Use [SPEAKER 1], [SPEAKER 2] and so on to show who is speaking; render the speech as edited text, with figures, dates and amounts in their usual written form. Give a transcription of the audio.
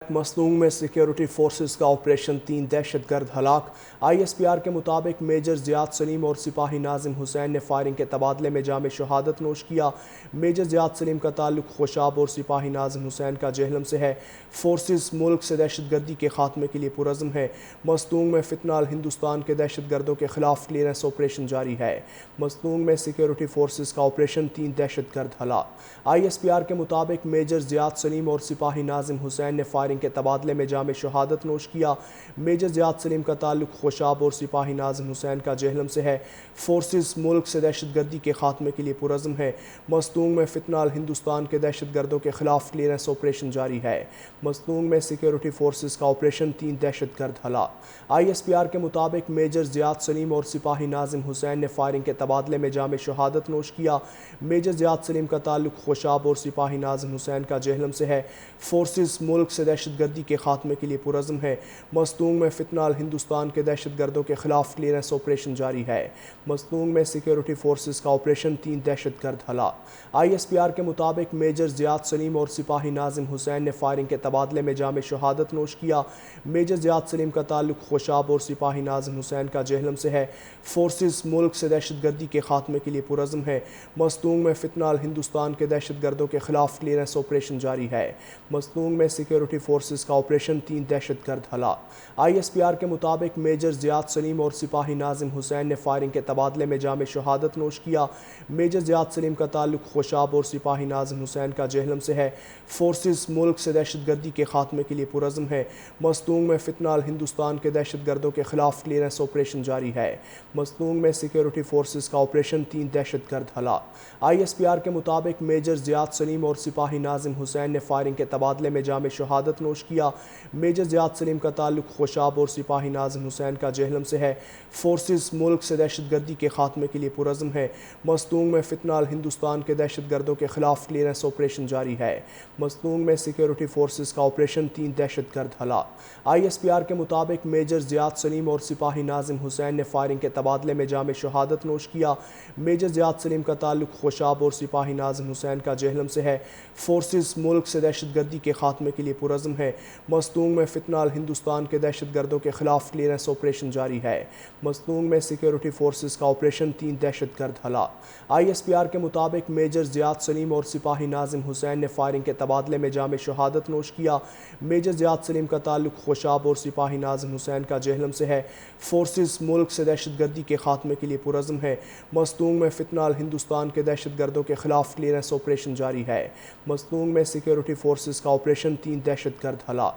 [SPEAKER 1] مصنوع میں security forces کا operation 3 دہشت گرد ہلاک۔ آئی ایس پی آر کے مطابق میجر زیاد سلیم اور سپاہی ناظم حسین نے فائرنگ کے تبادلے میں جام شہادت نوش کیا۔ میجر زیاد سلیم کا تعلق خوشاب اور سپاہی ناظم حسین کا جہلم سے ہے۔ فورسز ملک سے دہشت گردی کے خاتمے کے لیے پرعزم ہے۔ مصنوع میں فتنہ ہندوستان کے دہشت گردوں کے خلاف کلیئرنس آپریشن جاری ہے۔ مصنوع میں سیکیورٹی فورسز کا آپریشن 3 دہشت گرد ہلاک۔ آئی ایس پی آر کے مطابق میجر زیاد سلیم اور سپاہی ناظم حسین نے فائرنگ کے تبادلے میں جام شہادت نوش کیا۔ میجر زیاد سلیم کا تعلق خوشاب اور سپاہی ناظم حسین کا جہلم سے ہے۔ فورسز ملک سے دہشت گردی کے خاتمے کے لیے پرعزم ہے۔ مصنوع میں فتنہ ہندوستان کے دہشت گردوں کے خلاف کلیئرنس آپریشن جاری ہے۔ مصنوع میں سیکیورٹی فورسز کا آپریشن 3 دہشت گرد ہلاک۔ آئی ایس پی آر کے مطابق میجر زیاد سلیم اور سپاہی ناظم حسین نے فائرنگ کے تبادلے میں جام شہادت نوش کیا۔ میجر زیاد سلیم کا تعلق خوشاب اور سپاہی ناظم حسین کا جہلم سے ہے۔ فورسز ملک سے دہشت گردی کے خاتمے کے لیے پرعزم ہے۔ مصنوع میں فتنہ ہندوستان کے دہشت گردوں کے خلاف کلیئرنس آپریشن جاری ہے۔ مصنوع میں سیکیورٹی فورسز کا آپریشن 3 دہشت گرد ہلاک۔ آئی ایس پی آر کے مطابق میجر زیاد سلیم اور سپاہی ناظم حسین نے فائرنگ کے تبادلے میں جام شہادت نوش کیا۔ میجر زیاد سلیم کا تعلق خوشاب اور سپاہی ناظم حسین کا جہلم سے ہے۔ فورسز ملک سے دہشت گردی کے خاتمے کے لیے پرعزم ہے۔ مصنوع میں فتنہ ہندوستان کے دہشت گردوں کے خلاف کلیئرنس آپریشن جاری ہے۔ مصنوع میں سیکیورٹی فورسز کا آپریشن 3 دہشت گرد ہلاک۔ آئی ایس پی آر کے مطابق میجر زیاد سلیم اور سپاہی ناظم حسین نے فائرنگ کے تبادلے میں جام شہادت نوش کیا۔ میجر زیاد سلیم کا تعلق خوشاب اور سپاہی ناظم حسین کا جہلم سے ہے۔ فورسز ملک سے دہشت گردی کے خاتمے کے لیے پرعزم ہے۔ مصنوع میں فتنہ ہندوستان کے دہشت گردوں کے خلاف کلیئرنس آپریشن جاری ہے۔ مصنوع میں سیکیورٹی فورسز کا آپریشن 3 دہشت گرد ہلاک۔ آئی ایس پی آر کے مطابق میجر زیاد سلیم اور سپاہی ناظم حسین نے فائرنگ کے تبادلے میں جام شہادت نوش کیا۔ میجر زیاد سلیم کا تعلق خوشاب اور سپاہی ناظم حسین کا جہلم سے ہے۔ فورسز ملک سے دہشت گردی کے خاتمے کے لیے پرعزم ہے۔ مصنوع میں فتنہ ہندوستان کے دہشت گردوں کے خلاف کلیئرنس آپریشن جاری ہے۔ مصنوع میں سیکیورٹی فورسز کا آپریشن 3 دہشت گرد ہلاک۔ آئی ایس پی آر کے مطابق میجر زیاد سلیم اور سپاہی ناظم حسین نے فائرنگ کے تبادلے میں جام شہادت نوش کیا۔ میجر زیاد سلیم کا تعلق خوشاب اور سپاہی ناظم حسین کا جہلم سے ہے۔ فورسز ملک سے دہشت گردی کے خاتمے کے لیے پرعزم ہے۔ مصنوع میں فتنہ ہندوستان کے دہشت گردوں کے خلاف کلیئرنس آپریشن جاری ہے۔ مصنوع میں سیکیورٹی فورسز کا آپریشن 3 دہشت گرد ہلاک۔ آئی ایس پی آر کے مطابق میجر زیاد سلیم اور سپاہی ناظم حسین نے فائرنگ کے تبادلے میں جام شہادت نوش کیا۔ میجر زیاد سلیم کا تعلق خوشاب اور سپاہی ناظم حسین کا جہلم سے ہے۔ فورسز ملک سے دہشت گردی کے خاتمے کے لیے پرعزم ہے۔ مصنوع میں فتنہ ہندوستان کے دہشت گردوں کے خلاف کلیئرنس آپریشن جاری ہے۔ مصنوع میں سیکیورٹی فورسز کا آپریشن 3 دہشت گرد ہلاک۔